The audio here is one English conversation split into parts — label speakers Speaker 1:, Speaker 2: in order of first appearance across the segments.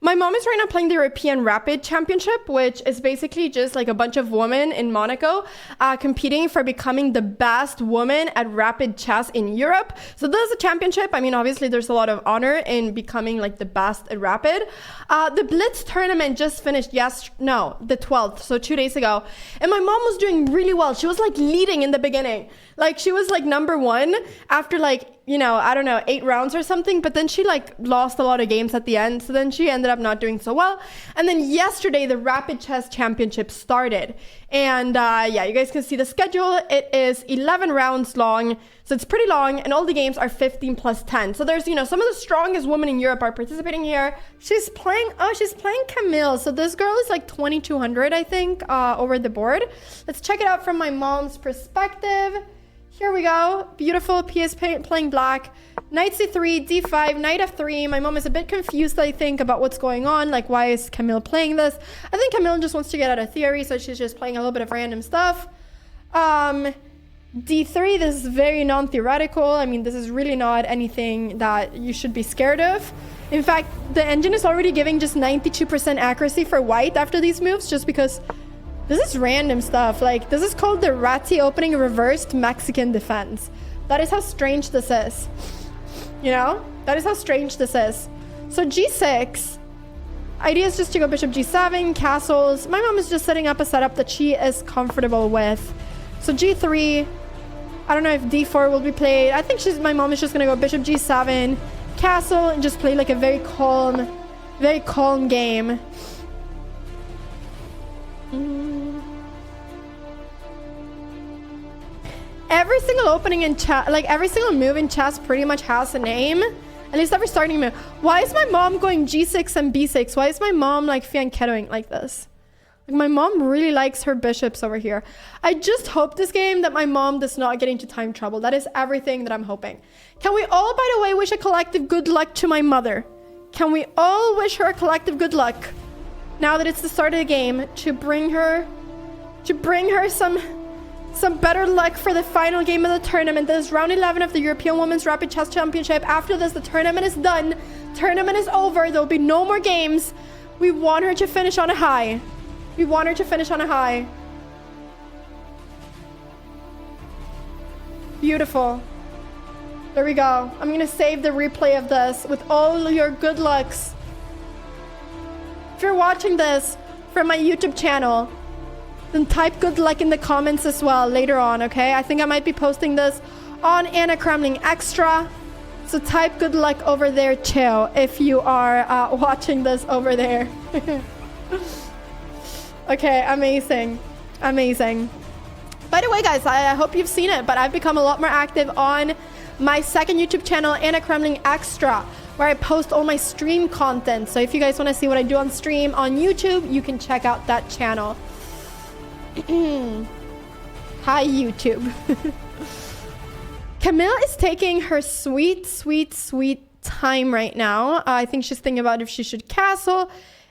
Speaker 1: My mom is right now playing the European Rapid Championship, which is basically just like a bunch of women in Monaco competing for becoming the best woman at rapid chess in Europe. So this is a championship. I mean, obviously there's a lot of honor in becoming like the best at rapid. The Blitz tournament just finished the 12th, so 2 days ago. And my mom was doing really well. She was like leading in the beginning. Like she was like number one after like, you know, I don't know, 8 rounds or something, but then she like lost a lot of games at the end. So then she ended up not doing so well. And then yesterday, the Rapid Chess Championship started. And yeah, you guys can see the schedule. It is 11 rounds long. So it's pretty long. And all the games are 15 plus 10. So there's, you know, some of the strongest women in Europe are participating here. She's playing Camille. So this girl is like 2,200, I think, over the board. Let's check it out from my mom's perspective. Here we go. Beautiful. Pia is playing black. Knight c3, d5, knight f3. My mom is a bit confused, I think, about what's going on. Like, why is Camille playing this? I think Camille just wants to get out of theory, so she's just playing a little bit of random stuff. d3, this is very non-theoretical. I mean, this is really not anything that you should be scared of. In fact, the engine is already giving just 92% accuracy for white after these moves, just because this is random stuff. Like, this is called the Ratti opening reversed Mexican defense. That is how strange this is. You know? That is how strange this is. So g6. Idea is just to go bishop g7, castles. My mom is just setting up a setup that she is comfortable with. So g3. I don't know if d4 will be played. I think my mom is just going to go bishop g7, castle, and just play like a very calm game. Every single opening in chess, like every single move in chess pretty much has a name. At least every starting move. Why is my mom going g6 and b6? Why is my mom like fianchettoing like this? Like, my mom really likes her bishops over here. I just hope this game that my mom does not get into time trouble. That is everything that I'm hoping. Can we all, by the way, wish a collective good luck to my mother? Can we all wish her a collective good luck? Now that it's the start of the game, to bring her some better luck for the final game of the tournament. This is round 11 of the European Women's Rapid Chess Championship. After this, the tournament is done. Tournament is over. There'll be no more games. We want her to finish on a high. We want her to finish on a high. Beautiful. There we go. I'm gonna save the replay of this with all your good lucks. If you're watching this from my YouTube channel, then type good luck in the comments as well later on, okay? I think I might be posting this on Pia Cramling Extra. So type good luck over there too if you are watching this over there. Okay, amazing. Amazing. By the way, guys, I hope you've seen it, but I've become a lot more active on my second YouTube channel, Pia Cramling Extra, where I post all my stream content. So if you guys want to see what I do on stream on YouTube, you can check out that channel. Hi, YouTube. Camille is taking her sweet time right now. I think she's thinking about if she should castle,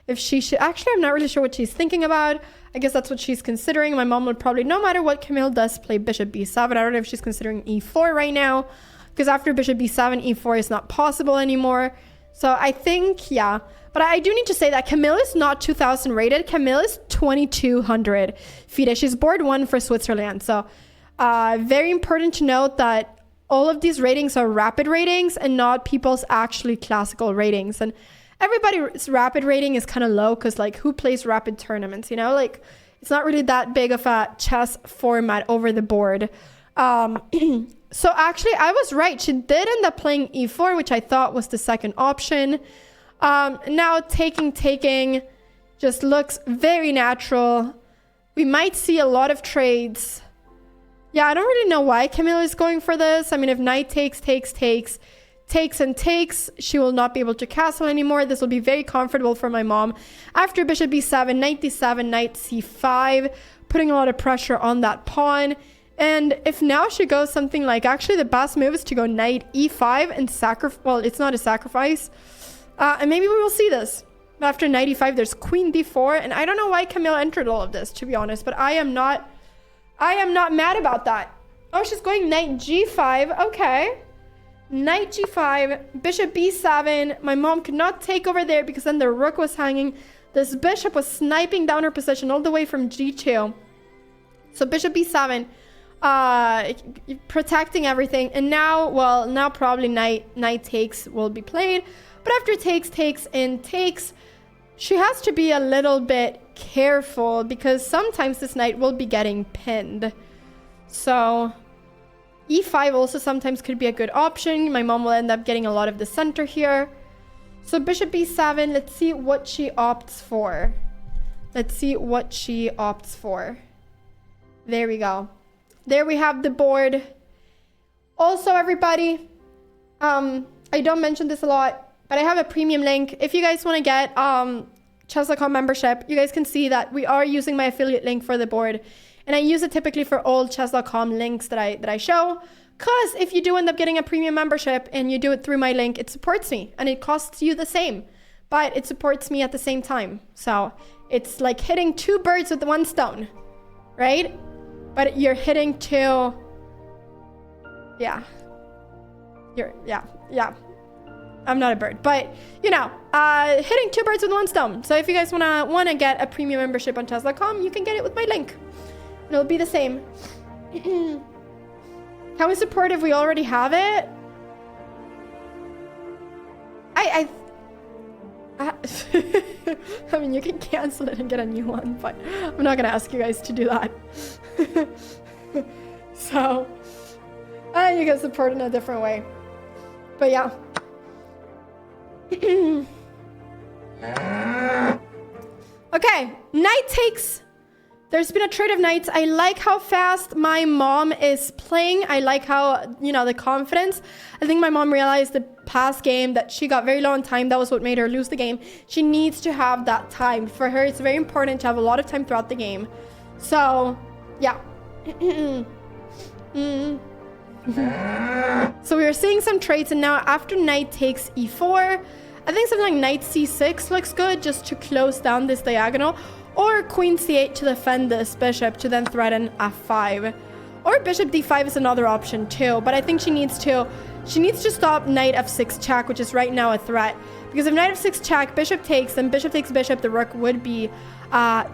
Speaker 1: if she should... Actually, I'm not really sure what she's thinking about. I guess that's what she's considering. My mom would probably, no matter what Camille does, play bishop b7. I don't know if she's considering e4 right now, because after bishop b7, e4 is not possible anymore. So I think, yeah. But I do need to say that Camille is not 2,000 rated. Camille is 2,200 FIDE. She's board 1 for Switzerland. So very important to note that all of these ratings are rapid ratings and not people's actually classical ratings. And everybody's rapid rating is kind of low because, like, who plays rapid tournaments, you know? Like, it's not really that big of a chess format over the board. So actually, I was right. She did end up playing e4, which I thought was the second option. Now taking just looks very natural. We might see a lot of trades. Yeah, I don't really know why Camille is going for this. I mean, if knight takes, she will not be able to castle anymore. This will be very comfortable for my mom. After bishop b7, knight d7, knight c5, putting a lot of pressure on that pawn. And if now she goes something like, actually the best move is to go knight e5 and sacrifice. Well, it's not a sacrifice. And maybe we will see this. After knight e5, there's queen d4. And I don't know why Camille entered all of this, to be honest. But I am not mad about that. Oh, she's going knight g5. Okay. Knight g5, bishop b7. My mom could not take over there because then the rook was hanging. This bishop was sniping down her position all the way from g2. So bishop b7, protecting everything. And now, well, now probably knight takes will be played. But after takes, she has to be a little bit careful because sometimes this knight will be getting pinned. So e5 also sometimes could be a good option. My mom will end up getting a lot of the center here. So bishop b7, let's see what she opts for. There we go. There we have the board. Also, everybody, I don't mention this a lot, but I have a premium link. If you guys want to get chess.com membership, you guys can see that we are using my affiliate link for the board. And I use it typically for all chess.com links that I show. Because if you do end up getting a premium membership and you do it through my link, it supports me. And it costs you the same. But it supports me at the same time. So it's like hitting 2 birds with 1 stone. Right? But you're hitting 2... Yeah. Yeah. I'm not a bird. But, you know, hitting 2 birds with 1 stone. So if you guys wanna get a premium membership on chess.com, you can get it with my link. And it'll be the same. Can we support if we already have it? I mean, you can cancel it and get a new one, but I'm not gonna ask you guys to do that. So, you can support in a different way. But yeah. Okay, knight takes. There's been a trade of knights. I like how fast my mom is playing. I like how, you know, the confidence. I think my mom realized the past game that she got very low on time. That was what made her lose the game. She needs to have that time. For her, it's very important to have a lot of time throughout the game. So, yeah. So we were seeing some trades, and now after knight takes e4, I think something like knight c6 looks good just to close down this diagonal. Or queen c8 to defend this bishop to then threaten f5. Or bishop d5 is another option too. But I think she needs to stop knight f6 check, which is right now a threat. Because if knight f6 check, bishop takes, then bishop takes bishop, the rook would be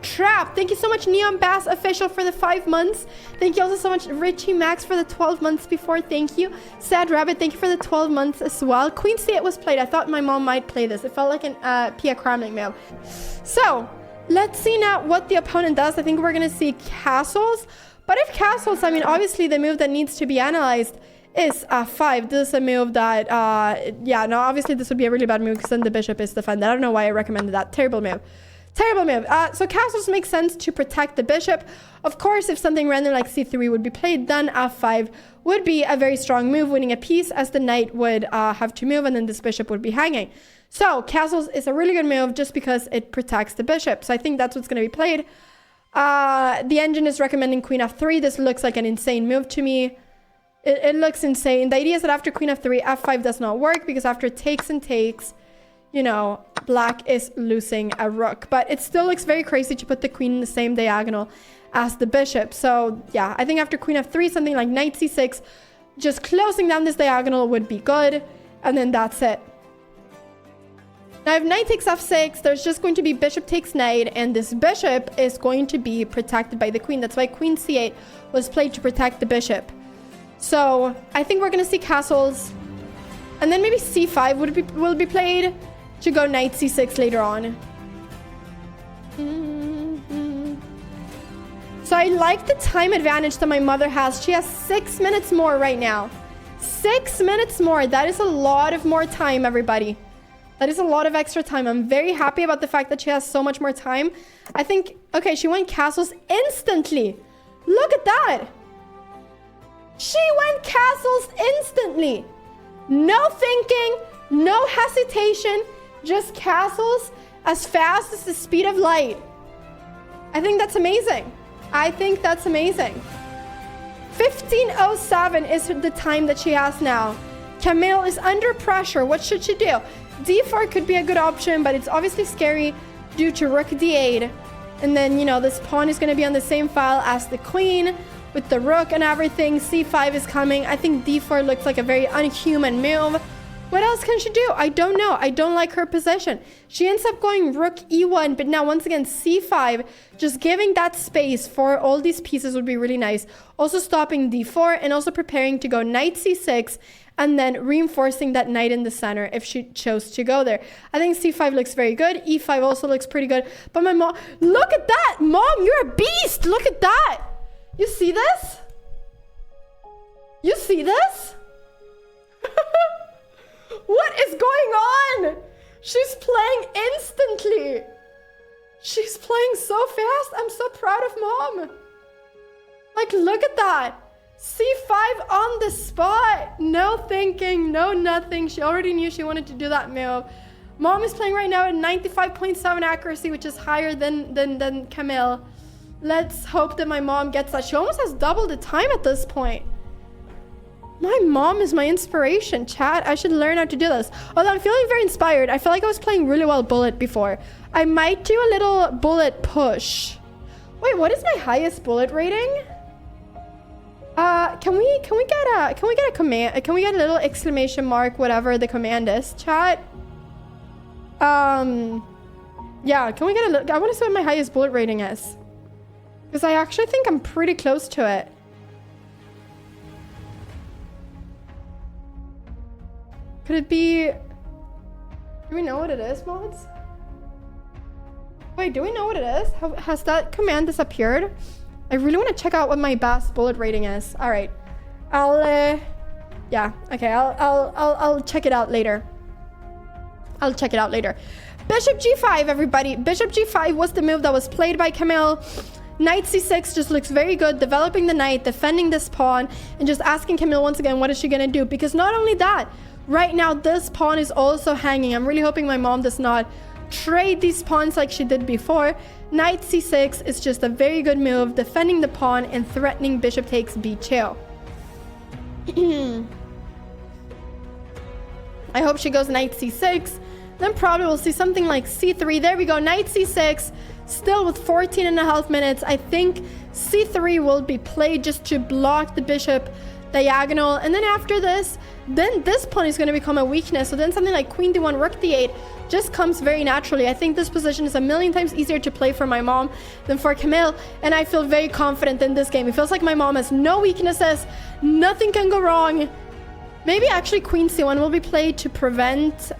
Speaker 1: trapped. Thank you so much, Neon Bass Official, for the 5 months. Thank you also so much, Richie Max, for the 12 months before. Thank you. Sad Rabbit, thank you for the 12 months as well. Queen c8 was played. I thought my mom might play this. It felt like an Pia Cramling move. So, let's see now what the opponent does. I think we're going to see castles. But if castles, I mean, obviously the move that needs to be analyzed is f5. This is a move that, yeah, no, obviously this would be a really bad move because then the bishop is defended. I don't know why I recommended that. Terrible move. Terrible move. So castles make sense to protect the bishop. Of course, if something random like c3 would be played, then f5 would be a very strong move, winning a piece as the knight would have to move and then this bishop would be hanging. So castles is a really good move just because it protects the bishop. So I think that's what's going to be played. The engine is recommending queen f3. This looks like an insane move to me. It looks insane. The idea is that after queen f3, f5 does not work because after takes and takes, you know, black is losing a rook. But it still looks very crazy to put the queen in the same diagonal as the bishop. So yeah, I think after queen f3, something like knight c6, just closing down this diagonal would be good. And then that's it. Now, if knight takes f6, there's just going to be bishop takes knight, and this bishop is going to be protected by the queen. That's why queen c8 was played to protect the bishop. So I think we're going to see castles, and then maybe c5 will be played to go knight c6 later on. So I like the time advantage that my mother has. She has 6 minutes more right now. 6 minutes more. That is a lot of more time, everybody. That is a lot of extra time. I'm very happy about the fact that she has so much more time. I think, okay, she went castles instantly. Look at that. She went castles instantly. No thinking, no hesitation, just castles as fast as the speed of light. I think that's amazing. I think that's amazing. 15:07 is the time that she has now. Camille is under pressure. What should she do? d4 could be a good option, but it's obviously scary due to rook d8. And then, you know, this pawn is going to be on the same file as the queen. with the rook and everything. C5 is coming. I think D4 looks like a very unhuman move. What else can she do? I don't know. I don't like her position. She ends up going rook E1, but now once again, C5, just giving that space for all these pieces would be really nice. Also stopping D4 and also preparing to go knight C6 and then reinforcing that knight in the center if she chose to go there. I think C5 looks very good. E5 also looks pretty good. But my mom, look at that! Mom, you're a beast! Look at that! You see this? You see this? What is going on? She's playing instantly. She's playing so fast. I'm so proud of mom. Like, look at that. C5 on the spot. No thinking, no nothing. She already knew she wanted to do that move. Mom is playing right now at 95.7 accuracy, which is higher than Camille. Let's hope that my mom gets that. She almost has double the time at this point. My mom is my inspiration, chat. I should learn how to do this. Although I'm feeling very inspired. I feel like I was playing really well bullet before. I might do a little bullet push. Wait, what is my highest bullet rating? Can we get a command? Can we get a little exclamation mark, whatever the command is, chat? Yeah, can we get a look? I want to see what my highest bullet rating is. Because I actually think I'm pretty close to it. Could it be... Do we know what it is, mods? Wait, do we know what it is? Has that command disappeared? I really want to check out what my best bullet rating is. All right. Yeah, okay, I'll check it out later. I'll check it out later. Bishop G5, everybody. Bishop G5 was the move that was played by Camille. Knight C6 just looks very good, developing the knight, defending this pawn, and just asking Camille once again, what is she gonna do? Because not only that, right now this pawn is also hanging. I'm really hoping my mom does not trade these pawns like she did before. Knight C6 is just a very good move, defending the pawn and threatening bishop takes B2. I hope she goes knight C6. Then probably we'll see something like C3. There we go, knight C6. Still with 14.5 minutes. I think C3 will be played just to block the bishop diagonal. And then after this, then this pawn is going to become a weakness. So then something like queen D1, rook D8 just comes very naturally. I think this position is a million times easier to play for my mom than for Camille. And I feel very confident in this game. It feels like my mom has no weaknesses. Nothing can go wrong. Maybe actually queen C1 will be played to prevent,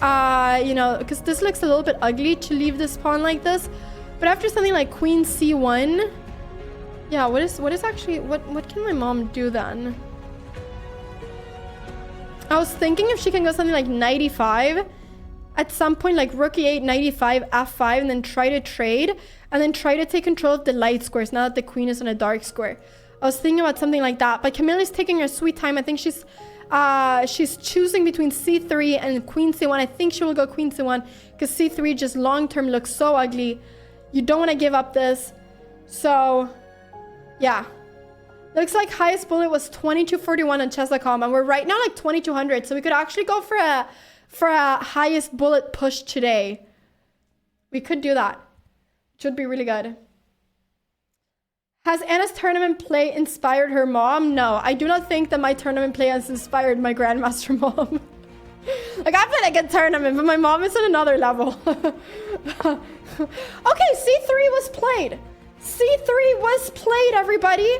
Speaker 1: you know, because this looks a little bit ugly to leave this pawn like this. But after something like queen C1, yeah, what is actually, what can my mom do then? I was thinking if she can go something like knight E5 at some point, like rook E8, knight E5, F5, and then try to trade, and then try to take control of the light squares now that the queen is on a dark square. I was thinking about something like that, but Camille is taking her sweet time. I think she's choosing between C3 and queen C1. I think she will go queen C1 because C3 just long-term looks so ugly. You don't want to give up this. So, yeah. Looks like highest bullet was 2241 on chess.com, and we're right now like 2200. So we could actually go for a highest bullet push today. We could do that. Should be really good. Has Anna's tournament play inspired her mom? No, I do not think that my tournament play has inspired my grandmaster mom. Like, I played a good tournament, but my mom is on another level. Okay, C3 was played. C3 was played, everybody.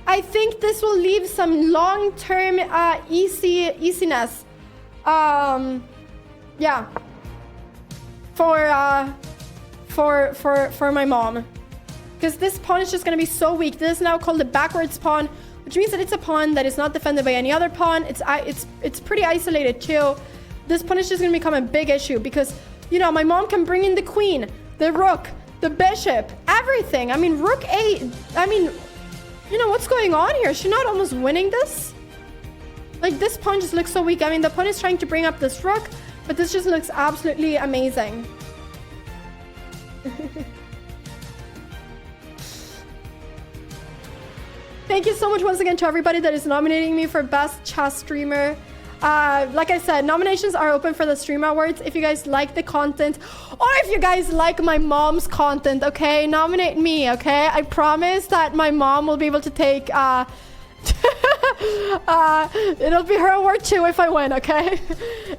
Speaker 1: I think this will leave some long-term easiness. Yeah. For my mom. Because this pawn is just going to be so weak. This is now called the backwards pawn, which means that it's a pawn that is not defended by any other pawn. It's pretty isolated too. This pawn is just going to become a big issue because, you know, my mom can bring in the queen, the rook, the bishop, everything. I mean, rook 8. I mean, you know, what's going on here? Is she not almost winning this? Like, this pawn just looks so weak. I mean, the pawn is trying to bring up this rook, but this just looks absolutely amazing. Thank you so much once again to everybody that is nominating me for best chess streamer. Like I said, nominations are open for the Stream Awards. If you guys like the content, or if you guys like my mom's content, okay, nominate me, okay? I promise that my mom will be able to take, it'll be her award too if I win, okay?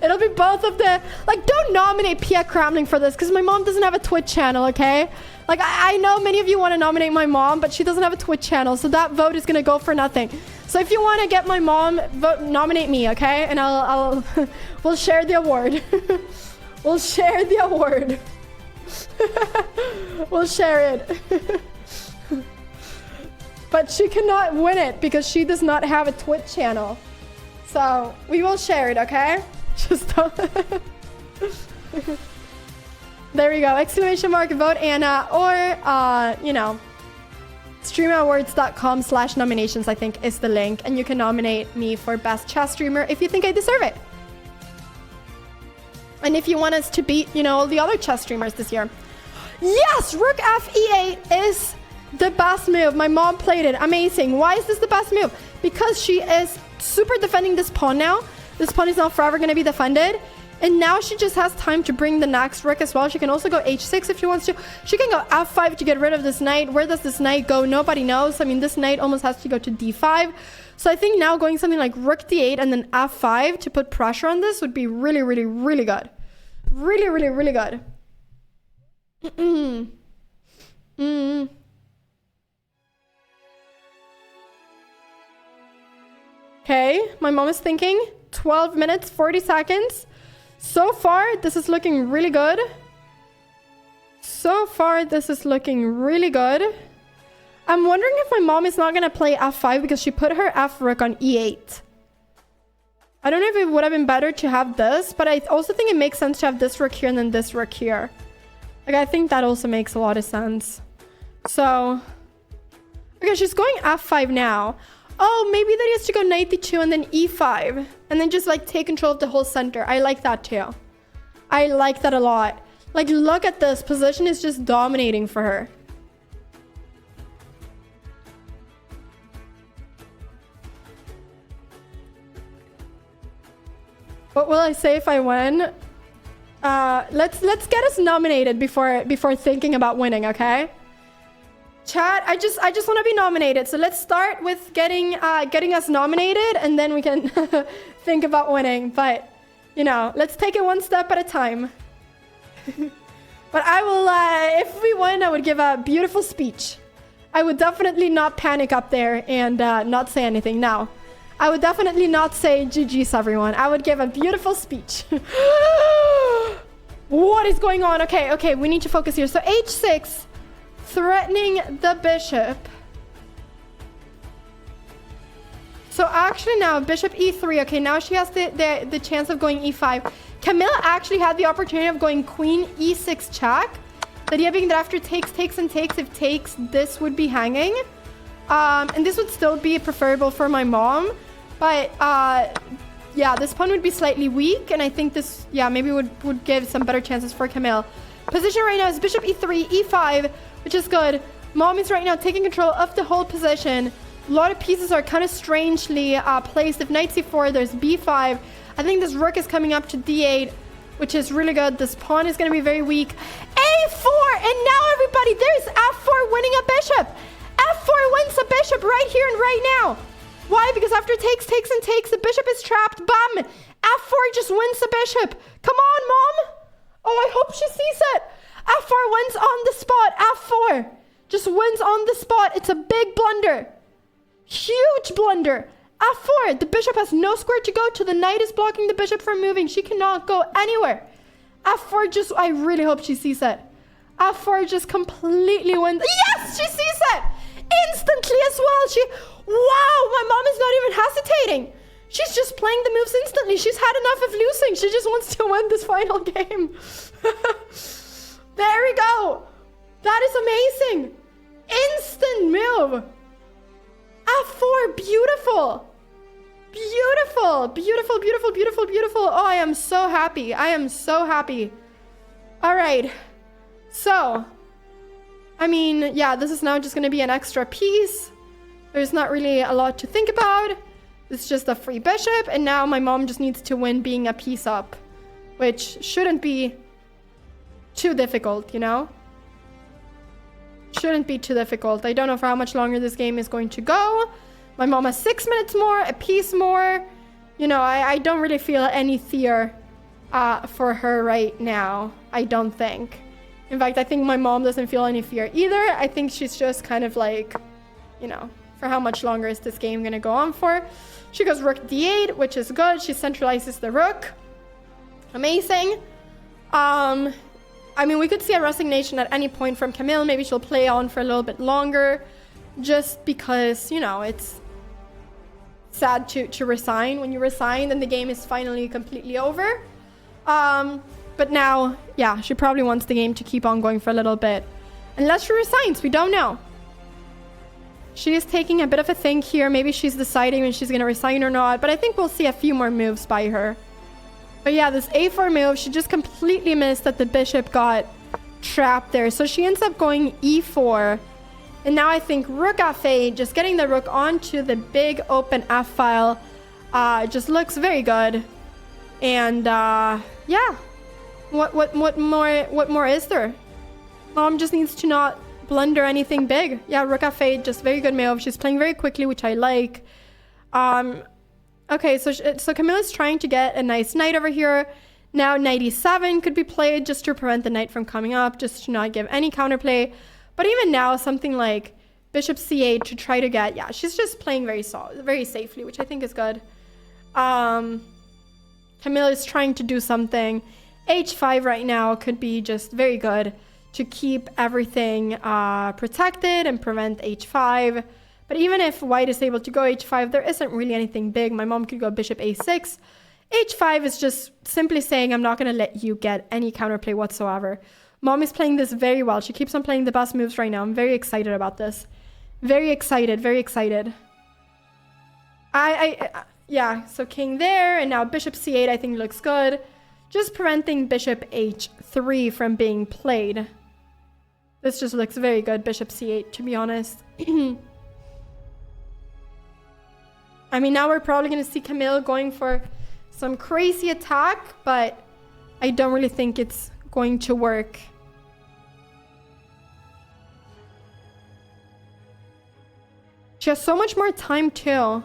Speaker 1: It'll be both of the, like, don't nominate Pia Cramling for this, because my mom doesn't have a Twitch channel, okay? Like, I know many of you want to nominate my mom, but she doesn't have a Twitch channel, so that vote is going to go for nothing. So if you want to get my mom, vote, nominate me, okay? And I'll we'll share the award. We'll share the award. We'll share it. But she cannot win it because she does not have a Twitch channel. So we will share it, okay? Just don't. There we go. Exclamation mark, vote Anna, or, you know, streamawards.com/nominations, I think, is the link. And you can nominate me for best chess streamer if you think I deserve it. And if you want us to beat, you know, all the other chess streamers this year. Yes, Rook F E8 is the best move. My mom played it. Amazing. Why is this the best move? Because she is super defending this pawn now. This pawn is now forever going to be defended. And now she just has time to bring the next rook as well. She can also go h6 if she wants to. She can go f5 to get rid of this knight. Where does this knight go? Nobody knows. I mean, this knight almost has to go to d5. So I think now going something like rook d8 and then f5 to put pressure on this would be really, really, really good. Really, really, really good. Okay, my mom is thinking 12 minutes, 40 seconds. So far, this is looking really good. So far, this is looking really good. I'm wondering if my mom is not going to play f5 because she put her f rook on e8. I don't know if it would have been better to have this, but I also think it makes sense to have this rook here and then this rook here. Like, I think that also makes a lot of sense. So, okay, she's going f5 now. Oh, maybe that he has to go knight d2 and then e5. And then just, like, take control of the whole center. I like that, too. I like that a lot. Like, look at this. Position is just dominating for her. What will I say if I win? Let's get us nominated before thinking about winning, okay? Chat, I just want to be nominated. So let's start with getting us nominated, and then we can think about winning. But you know, let's take it one step at a time. But I will, if we win, I would give a beautiful speech. I would definitely not panic up there and not say anything. No, I would definitely not say GG's everyone. I would give a beautiful speech. What is going on? Okay, we need to focus here. So h6. Threatening the bishop. So actually now bishop e3. Okay, now she has the chance of going e5. Camilla actually had the opportunity of going queen e6 check. That being that after takes and takes, if takes, this would be hanging. And this would still be preferable for my mom. But yeah, this pawn would be slightly weak. And I think this, yeah, maybe would give some better chances for Camille. Position right now is bishop e3, e5, which is good. Mom is right now taking control of the whole position. A lot of pieces are kind of strangely placed. If knight c4, there's b5. I think this rook is coming up to d8, which is really good. This pawn is going to be very weak. a4! And now, everybody, there's f4 winning a bishop. f4 wins a bishop right here and right now. Why? Because after takes and takes, the bishop is trapped. Bam! f4 just wins the bishop. Come on, Mom. Oh, I hope she sees it. f4 wins on the spot. f4 just wins on the spot. It's a big blunder. Huge blunder. f4. The bishop has no square to go to. The knight is blocking the bishop from moving. She cannot go anywhere. f4 just... I really hope she sees it. f4 just completely wins. Yes, she sees it. Instantly as well. Wow, my mom is not even hesitating. She's just playing the moves instantly. She's had enough of losing. She just wants to win this final game. There we go. That is amazing. Instant move. f4, beautiful. Beautiful, beautiful, beautiful, beautiful, beautiful. Oh, I am so happy. I am so happy. All right. So, I mean, yeah, this is now just going to be an extra piece. There's not really a lot to think about. It's just a free bishop, and now my mom just needs to win being a piece up, which shouldn't be too difficult, you know? Shouldn't be too difficult. I don't know for how much longer this game is going to go. My mom has 6 minutes more, a piece more. You know, I don't really feel any fear for her right now. I don't think. In fact, I think my mom doesn't feel any fear either. I think she's just kind of like, you know, for how much longer is this game going to go on for? She goes rook d8, which is good. She centralizes the rook. Amazing. I mean, we could see a resignation at any point from Camille. Maybe she'll play on for a little bit longer just because, you know, it's sad to resign. When you resign, then the game is finally completely over. But now, yeah, she probably wants the game to keep on going for a little bit. Unless she resigns, we don't know. She is taking a bit of a think here. Maybe she's deciding when she's going to resign or not. But I think we'll see a few more moves by her. But yeah, this a4 move, she just completely missed that the bishop got trapped there. So she ends up going e4. And now I think rook f8, just getting the rook onto the big open f file, just looks very good. And yeah, what more is there? Mom just needs to not blunder anything big. Yeah, rook f8, just very good move. She's playing very quickly, which I like. Okay, so Camilla's trying to get a nice knight over here. Now knight e7 could be played just to prevent the knight from coming up, just to not give any counterplay. But even now, something like bishop c8 to try to get, yeah, she's just playing very safely, which I think is good. Camilla is trying to do something. h5 right now could be just very good to keep everything protected and prevent h5. But even if white is able to go h5, there isn't really anything big. My mom could go bishop a6. h5 is just simply saying, I'm not going to let you get any counterplay whatsoever. Mom is playing this very well. She keeps on playing the best moves right now. I'm very excited about this. Very excited, very excited. Yeah, so king there, and now bishop c8 I think looks good. Just preventing bishop h3 from being played. This just looks very good, bishop c8, to be honest. I mean, now we're probably going to see Camille going for some crazy attack, but I don't really think it's going to work. She has so much more time too.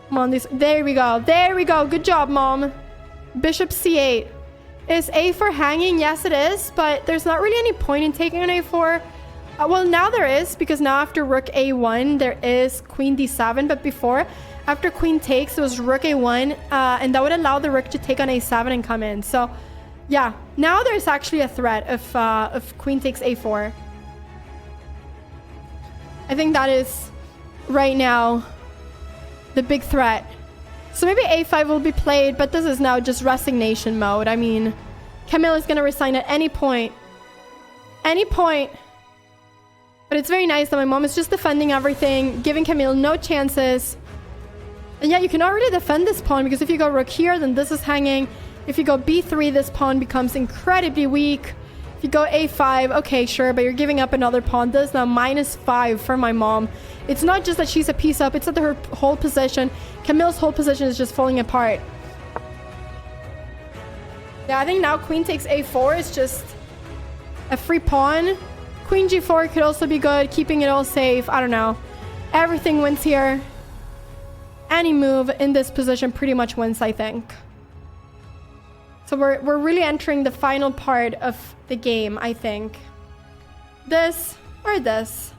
Speaker 1: Come on, there we go. There we go. Good job, Mom. Bishop c8. Is a4 hanging? Yes, it is, but there's not really any point in taking an a4. Well, now there is, because now after rook a1, there is queen d7, but before, after queen takes, it was rook a1, and that would allow the rook to take on a7 and come in. So, yeah, now there's actually a threat if queen takes a4. I think that is, right now, the big threat. So maybe a5 will be played, but this is now just resignation mode. I mean, Camille is going to resign at any point. Any point. But it's very nice that my mom is just defending everything, giving Camille no chances. And yeah, you cannot really defend this pawn, because if you go rook here, then this is hanging. If you go b3, this pawn becomes incredibly weak. If you go a5, okay, sure, but you're giving up another pawn. This is now -5 for my mom. It's not just that she's a piece up, it's that her whole position, Camille's whole position is just falling apart. Yeah, I think now queen takes a4 is just a free pawn. Queen g4 could also be good, keeping it all safe. I don't know. Everything wins here. Any move in this position pretty much wins, I think. So we're really entering the final part of the game, I think. This or this.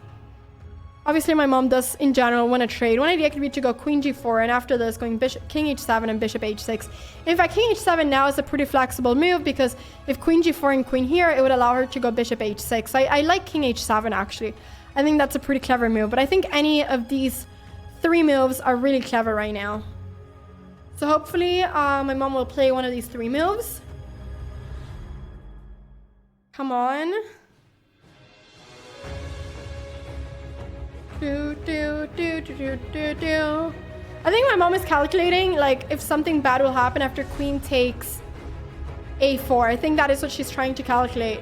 Speaker 1: Obviously, my mom does, in general, win a trade. One idea could be to go queen g4, and after this, going king h7 and bishop h6. In fact, king h7 now is a pretty flexible move, because if queen g4 and queen here, it would allow her to go bishop h6. I like king h7, actually. I think that's a pretty clever move, but I think any of these 3 moves are really clever right now. So hopefully, my mom will play one of these 3 moves. Come on. I think my mom is calculating, like, if something bad will happen after queen takes a4. I think that is what she's trying to calculate.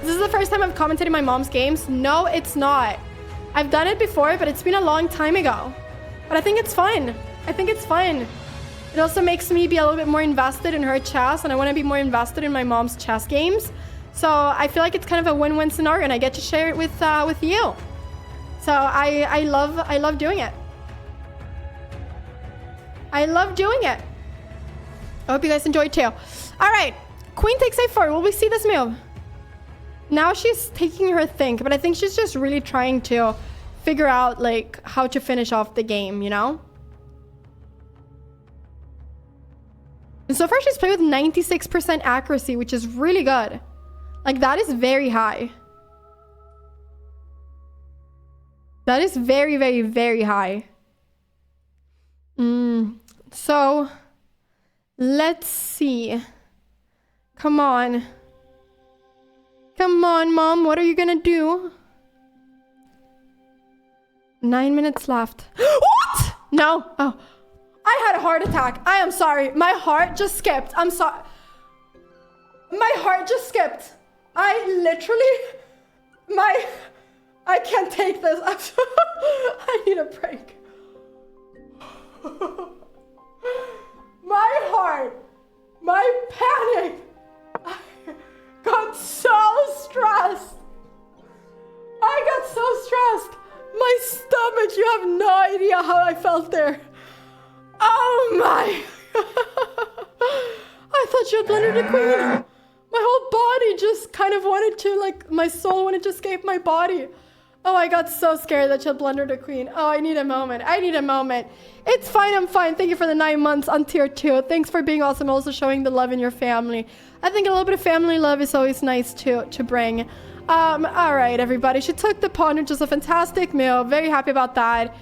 Speaker 1: This is the first time I've commented in my mom's games. No, it's not. I've done it before, but it's been a long time ago. But I think it's fun. I think it's fun. It also makes me be a little bit more invested in her chess, and I want to be more invested in my mom's chess games. So I feel like it's kind of a win-win scenario, and I get to share it with you. So I love doing it. I love doing it. I hope you guys enjoyed too. All right, queen takes a4. Will we see this move? Now she's taking her think, but I think she's just really trying to figure out like how to finish off the game, you know? And so far she's played with 96% accuracy, which is really good. Like that is very high. That is very, very, very high. So let's see. Come on. Come on, Mom. What are you gonna do? 9 minutes left. What? No. Oh, I had a heart attack. I am sorry. My heart just skipped. I'm sorry. My heart just skipped. I literally, I can't take this. I need a break. My heart, my panic. I got so stressed. I got so stressed. My stomach, you have no idea how I felt there. Oh my. I thought you had blundered a queen. My whole body just kind of wanted to, like, my soul wanted to escape my body. Oh, I got so scared that she had blundered a queen. Oh, I need a moment. I need a moment. It's fine. I'm fine. Thank you for the 9 months on tier 2. Thanks for being awesome. Also showing the love in your family. I think a little bit of family love is always nice to bring. All right, everybody. She took the pawn, which is a fantastic move. Very happy about that.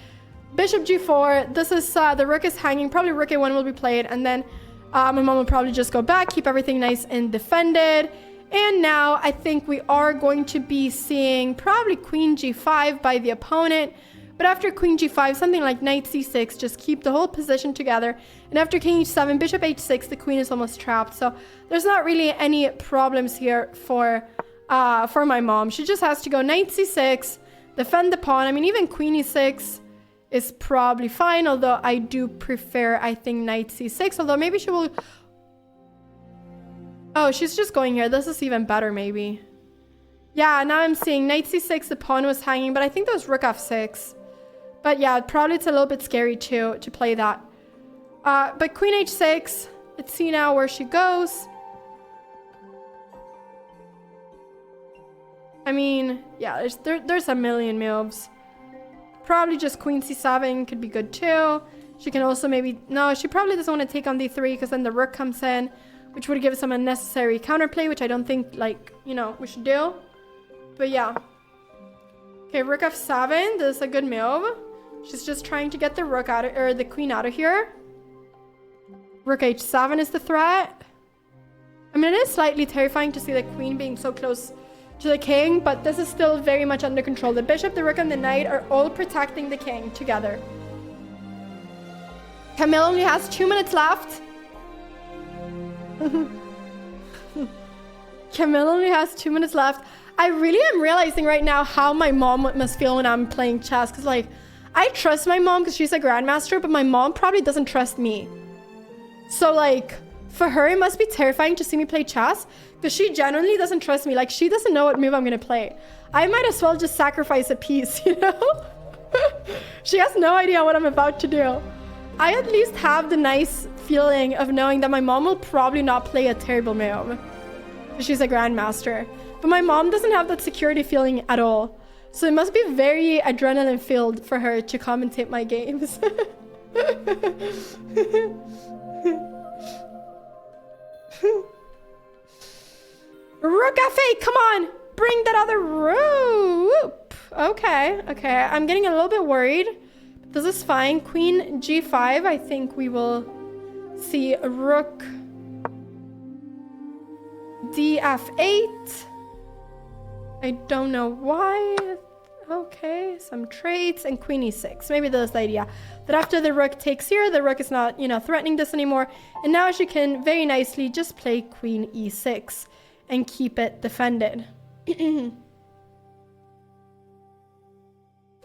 Speaker 1: Bishop g4. This is, the rook is hanging. Probably rook a1 will be played. And then my mom will probably just go back, keep everything nice and defended. And now I think we are going to be seeing probably queen g5 by the opponent. But after queen g5, something like knight c6, just keep the whole position together. And after king h7, bishop h6, the queen is almost trapped. So there's not really any problems here for my mom. She just has to go knight c6, defend the pawn. I mean, even queen e6 is probably fine, although I do prefer, I think, knight c6. Although maybe she will... Oh, she's just going here. This is even better, maybe. Yeah, now I'm seeing knight c6, the pawn was hanging, but I think that was rook f6. But yeah, probably it's a little bit scary to play that. But queen h6, let's see now where she goes. I mean, yeah, there's a million moves. Probably just queen c7 could be good too. She can also maybe... No, she probably doesn't want to take on d3 because then the rook comes in, which would give some unnecessary counterplay, which I don't think, like, you know, we should do. But yeah. Okay, rook f7. This is a good move. She's just trying to get the rook out of, or the queen out of here. Rook h7 is the threat. I mean, it is slightly terrifying to see the queen being so close to the king, but this is still very much under control. The bishop, the rook, and the knight are all protecting the king together. Camille only has 2 minutes left. Camille only has 2 minutes left. I really am realizing right now how my mom must feel when I'm playing chess, because like I trust my mom because she's a grandmaster, but my mom probably doesn't trust me. So like for her it must be terrifying to see me play chess because she genuinely doesn't trust me. Like she doesn't know what move I'm gonna play. I might as well just sacrifice a piece, you know. She has no idea what I'm about to do. I at least have the nice feeling of knowing that my mom will probably not play a terrible move. She's a grandmaster. But my mom doesn't have that security feeling at all. So it must be very adrenaline filled for her to commentate my games. Rook f8, come on! Bring that other rook! Okay, okay. I'm getting a little bit worried. This is fine. Queen g5. I think we will see rook df8. I don't know why. Okay, some traits. And queen e6. Maybe that's the idea. That after the rook takes here, the rook is not, you know, threatening this anymore. And now she can very nicely just play queen e6 and keep it defended.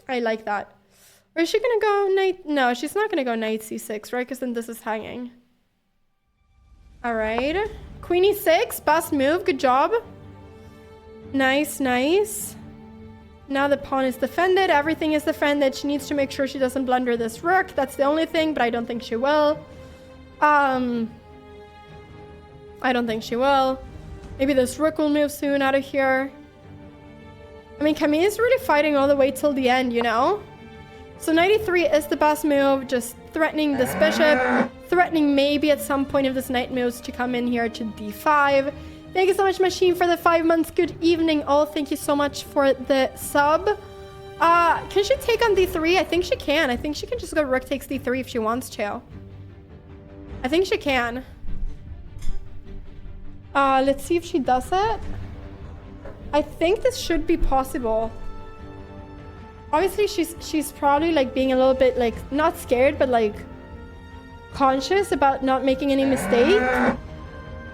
Speaker 1: I like that. Or is she gonna go knight? No, she's not gonna go knight c6, right? Because then this is hanging. All right. Queen e6, best move. Good job. Nice, nice. Now the pawn is defended. Everything is defended. She needs to make sure she doesn't blunder this rook. That's the only thing, but I don't think she will. I don't think she will. Maybe this rook will move soon out of here. I mean, Camille is really fighting all the way till the end, you know? So knight e3 is the best move, just threatening this bishop, threatening maybe at some point if this knight moves to come in here to d5. Thank you so much, Machine, for the 5 months. Good evening, all. Thank you so much for the sub. Can she take on d3? I think she can. I think she can just go rook takes d3 if she wants to. I think she can. Let's see if she does it. I think this should be possible. Obviously, she's probably like being a little bit like not scared, but like conscious about not making any mistake.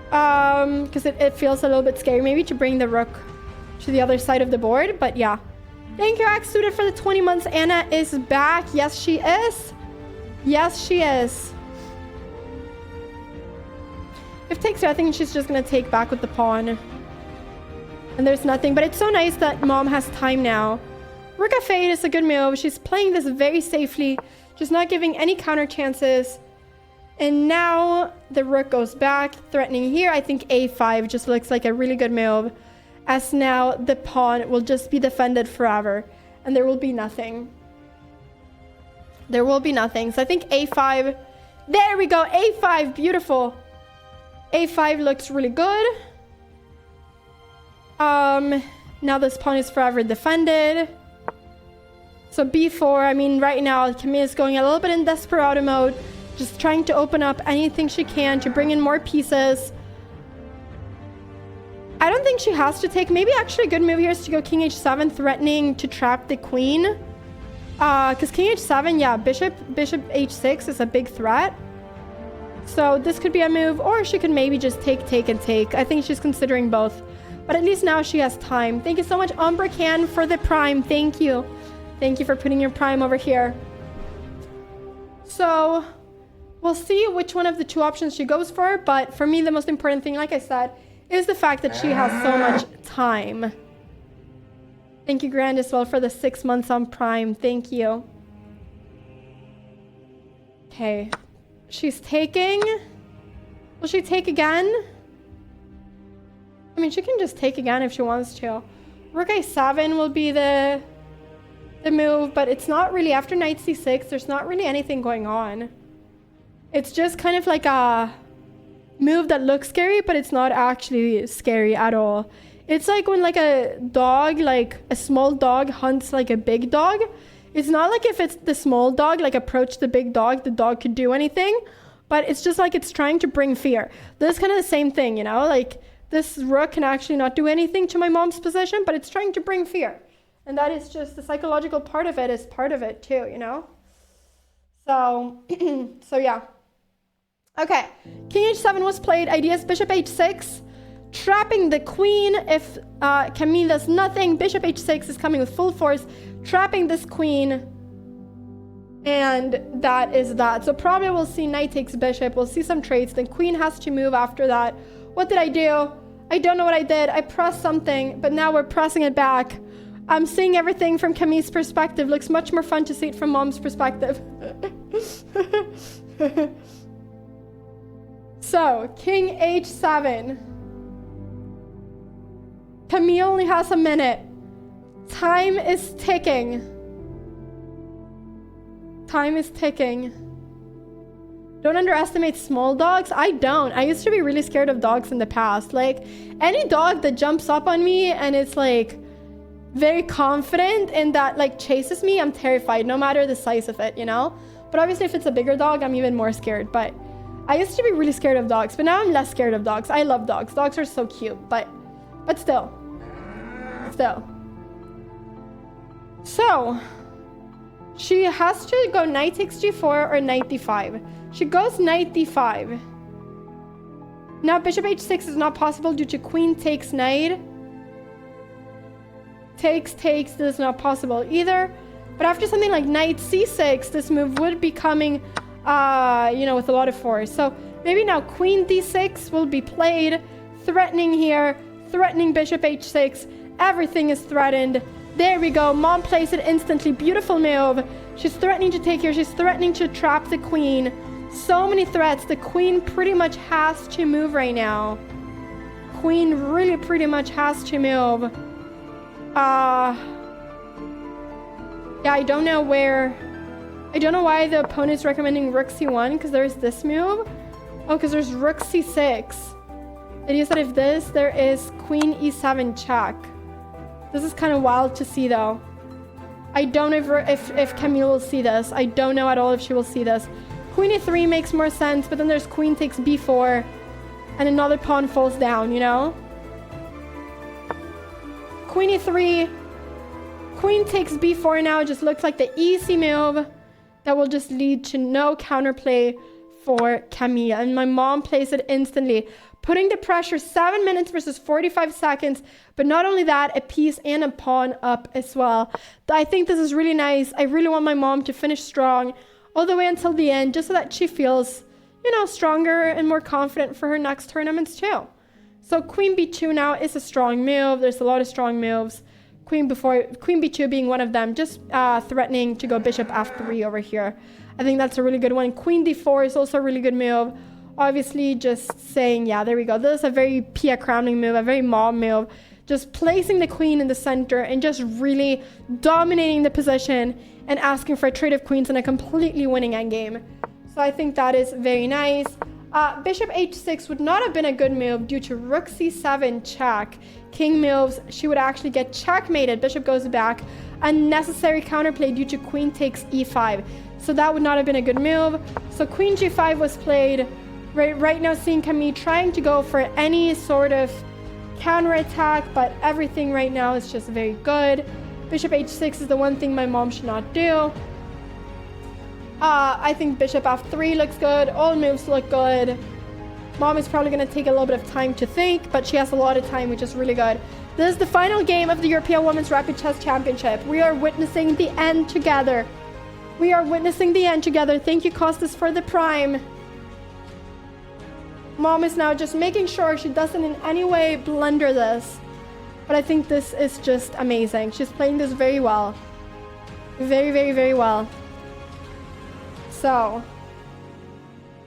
Speaker 1: Because it feels a little bit scary maybe to bring the rook to the other side of the board. But yeah. Thank you, Axe Student, for the 20 months. Anna is back. Yes, she is. Yes, she is. If takes her, I think she's just gonna take back with the pawn. And there's nothing. But it's so nice that mom has time now. Rook f8 is a good move. She's playing this very safely. Just not giving any counter chances. And now the rook goes back, threatening here. I think a5 just looks like a really good move. As now the pawn will just be defended forever. And there will be nothing. There will be nothing. So I think a5. There we go. a5. Beautiful. a5 looks really good. Now this pawn is forever defended. So b4. I mean, right now Camille is going a little bit in desperado mode. Just trying to open up anything she can to bring in more pieces. I don't think she has to take. Maybe actually a good move here is to go king h7, threatening to trap the queen. Because king h7, yeah, bishop h6 is a big threat. So this could be a move, or she could maybe just take, and take. I think she's considering both. But at least now she has time. Thank you so much, Umbra Can, for the prime. Thank you. Thank you for putting your prime over here. So we'll see which one of the two options she goes for. But for me, the most important thing, like I said, is the fact that she has so much time. Thank you, Grand, as well, for the 6 months on Prime. Thank you. Okay. She's taking. Will she take again? I mean, she can just take again if she wants to. Rook a7 will be the move, but it's not really after knight c6. There's not really anything going on. It's just kind of like a move that looks scary, but it's not actually scary at all. It's like when like a dog, like a small dog hunts like a big dog. It's not like if it's the small dog, like approach the big dog, the dog could do anything. But it's just like it's trying to bring fear. This is kind of the same thing, you know? Like this rook can actually not do anything to my mom's position, but it's trying to bring fear. And that is just the psychological part of it is part of it too, you know? So, so yeah. Okay, king h7 was played. Ideas bishop h6, trapping the queen. If Camille does nothing, bishop h6 is coming with full force, trapping this queen. And that is that. So probably we'll see knight takes bishop. We'll see some trades. Then queen has to move after that. What did I do? I don't know what I did. I pressed something, but now we're pressing it back. I'm seeing everything from Camille's perspective. Looks much more fun to see it from mom's perspective. So, king h7. Camille only has a minute. Time is ticking. Time is ticking. Don't underestimate small dogs. I don't. I used to be really scared of dogs in the past. Like, any dog that jumps up on me and is like very confident and that like chases me, I'm terrified, no matter the size of it, you know? But obviously if it's a bigger dog, I'm even more scared. But I used to be really scared of dogs, but now I'm less scared of dogs. I love dogs. Dogs are so cute, but still. So, she has to go knight takes g4 or knight d5. She goes knight d5. Now bishop h6 is not possible due to queen takes knight. Takes, this is not possible either. But after something like knight c6, this move would be coming, you know, with a lot of force. So maybe now queen d6 will be played, threatening here, threatening bishop h6. Everything is threatened. There we go. Mom plays it instantly. Beautiful move. She's threatening to take here. She's threatening to trap the queen. So many threats. The queen pretty much has to move right now. Queen really pretty much has to move. Yeah, I don't know where... I don't know why the opponent's recommending rook c1, because there's this move. Oh, because there's rook c6. It is that if this, there is queen e7 check. This is kind of wild to see, though. I don't know if Camille will see this. I don't know at all if she will see this. Queen e3 makes more sense, but then there's queen takes b4, and another pawn falls down, you know? Queen e3... Queen takes b4 now. It just looks like the easy move that will just lead to no counterplay for Camille. And my mom plays it instantly, putting the pressure 7 minutes versus 45 seconds. But not only that, a piece and a pawn up as well. I think this is really nice. I really want my mom to finish strong all the way until the end, just so that she feels, you know, stronger and more confident for her next tournaments too. So queen b2 now is a strong move. There's a lot of strong moves. Queen b2 being one of them, just threatening to go bishop f3 over here. I think that's a really good one. Queen d4 is also a really good move. Obviously just saying, yeah, there we go. This is a very Pia Cramling move, a very mom move. Just placing the queen in the center and just really dominating the position and asking for a trade of queens in a completely winning endgame. So I think that is very nice. Bishop h6 would not have been a good move due to rook c7 check. King moves, she would actually get checkmated. Bishop goes back. Unnecessary counterplay due to queen takes e5. So that would not have been a good move. So queen g5 was played. Right now seeing Camille trying to go for any sort of counterattack, but everything right now is just very good. Bishop h6 is the one thing my mom should not do. I think bishop f3 looks good. All moves look good. Mom is probably going to take a little bit of time to think, but she has a lot of time, which is really good. This is the final game of the European Women's Rapid Chess Championship. We are witnessing the end together. We are witnessing the end together. Thank you, Costas, for the prime. Mom is now just making sure she doesn't in any way blunder this. But I think this is just amazing. She's playing this very well. Very, very, very well. So,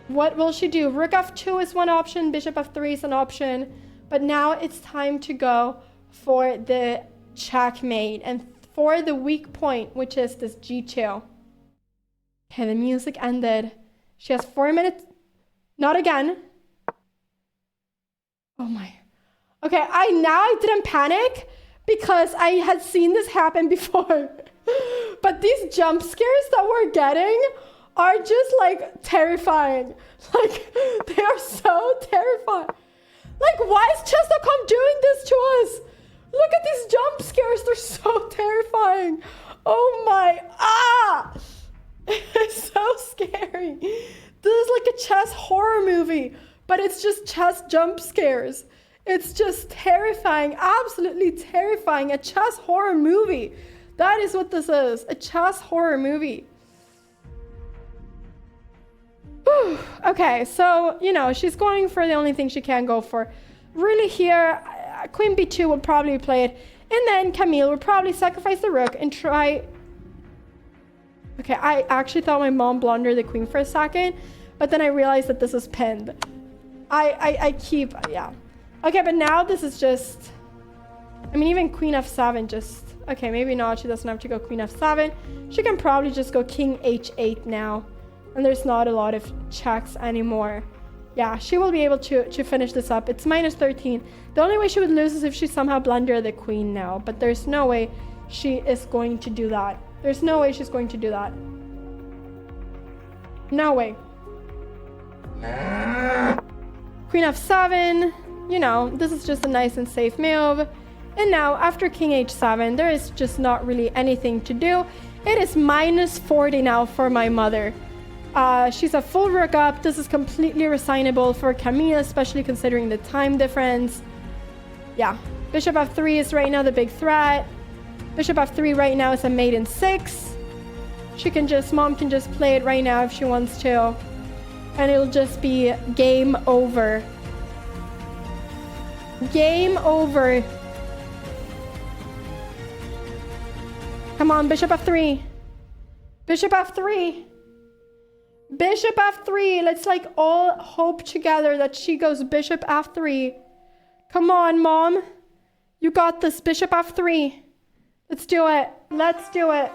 Speaker 1: what will she do? Rook f2 is one option. Bishop f3 is an option. But now it's time to go for the checkmate. And for the weak point, which is this g2. Okay, the music ended. She has 4 minutes. Not again. Oh my. Okay, I didn't panic because I had seen this happen before. But these jump scares that we're getting are just like terrifying. Like, they are so terrifying. Like, why is chess.com doing this to us? Look at these jump scares. They're so terrifying. Oh my. Ah! It's so scary. This is like a chess horror movie, but it's just chess jump scares. It's just terrifying. Absolutely terrifying. A chess horror movie. That is what this is. A chess horror movie. Whew. Okay, so, you know, she's going for the only thing she can go for. Really here, queen b2 will probably play it. And then Camille will probably sacrifice the rook and try... Okay, I actually thought my mom blundered the queen for a second, but then I realized that this is pinned. Yeah. Okay, but now this is just... I mean, even queen f7 just... Okay, maybe not. She doesn't have to go queen f7. She can probably just go king h8 now. And there's not a lot of checks anymore. Yeah, she will be able to finish this up. It's minus 13. The only way she would lose is if she somehow blundered the queen now. But there's no way she is going to do that. There's no way she's going to do that. No way. Queen f7. You know, this is just a nice and safe move. And now, after king h7, there is just not really anything to do. It is minus 40 now for my mother. She's a full rook up. This is completely resignable for Camille, especially considering the time difference. Yeah, bishop f3 is right now the big threat. Bishop f3 right now is a mate in 6. Mom can just play it right now if she wants to. And it'll just be game over. Game over. Come on, bishop f3. Bishop f3. Bishop f3. Let's like all hope together that she goes bishop f3. Come on, Mom. You got this. Bishop f3. Let's do it. Let's do it.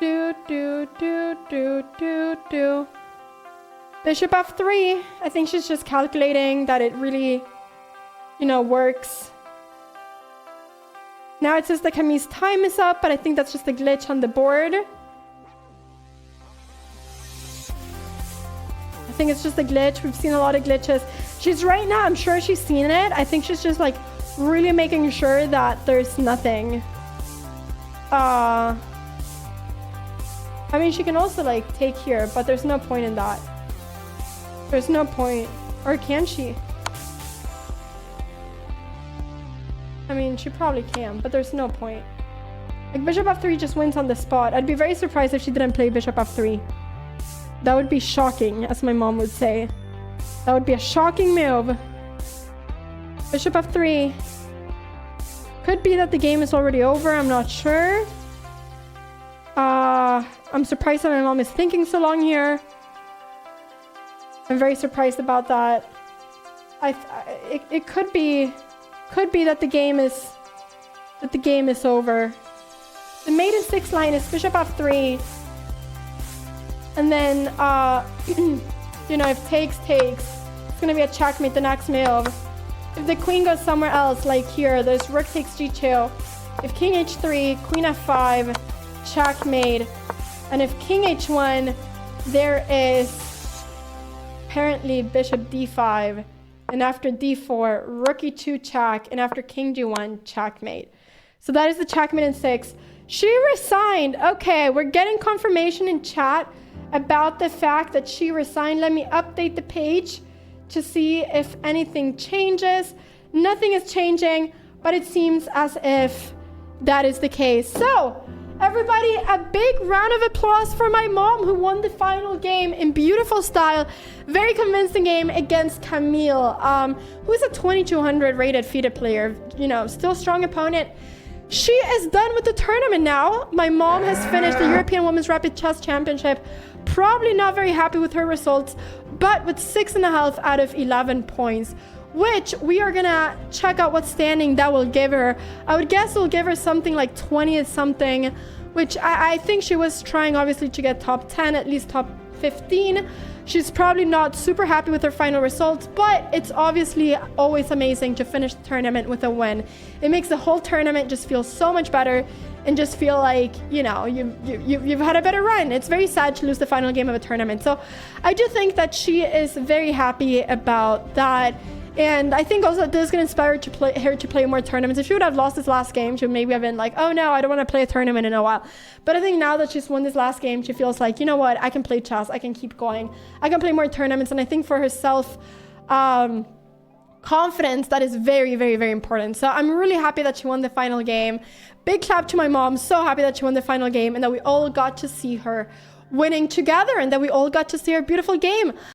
Speaker 1: Do. Bishop f3. I think she's just calculating that it really, works. Now it says that Camille's time is up, but I think that's just a glitch on the board. I think it's just a glitch. We've seen a lot of glitches. She's right now, I'm sure she's seen it. I think she's just like really making sure that there's nothing. I mean, she can also like take here, but there's no point in that. There's no point. Or can she? I mean, she probably can, but there's no point. Like, bishop f3 just wins on the spot. I'd be very surprised if she didn't play bishop f3. That would be shocking, as my mom would say. That would be a shocking move. Bishop f3. Could be that the game is already over. I'm not sure. I'm surprised that my mom is thinking so long here. I'm very surprised about that. It could be that the game is over. The mate in 6 line is bishop f3. And then if takes, it's gonna be a checkmate the next move. If the queen goes somewhere else, like here, there's rook takes g2. If king h3, queen f5, checkmate. And if king h1, there is apparently bishop d5. And after d4, rook e2 check. And after king g1, checkmate. So that is the checkmate in 6. She resigned. Okay, we're getting confirmation in chat about the fact that she resigned. Let me update the page to see if anything changes. Nothing is changing, but it seems as if that is the case. So, everybody, a big round of applause for my mom who won the final game in beautiful style. Very convincing game against Camille, who's a 2200 rated FIDE player. Still strong opponent. She is done with the tournament now. My mom has finished the European Women's Rapid Chess Championship. Probably not very happy with her results, but with 6.5 out of 11 points, which we are gonna check out what standing that will give her. I would guess it'll give her something like 20th something, which I think she was trying obviously to get top 10, at least top 15. She's probably not super happy with her final results, but it's obviously always amazing to finish the tournament with a win. It makes the whole tournament just feel so much better and just feel like, you've had a better run. It's very sad to lose the final game of a tournament. So I do think that she is very happy about that. And I think also this is going to inspire her to play more tournaments. If she would have lost this last game, she would maybe have been like, oh no, I don't want to play a tournament in a while. But I think now that she's won this last game, she feels like, you know what, I can play chess, I can keep going, I can play more tournaments. And I think for herself, confidence, that is very, very, very important. So I'm really happy that she won the final game. Big clap to my mom. So happy that she won the final game and that we all got to see her winning together and that we all got to see her beautiful game.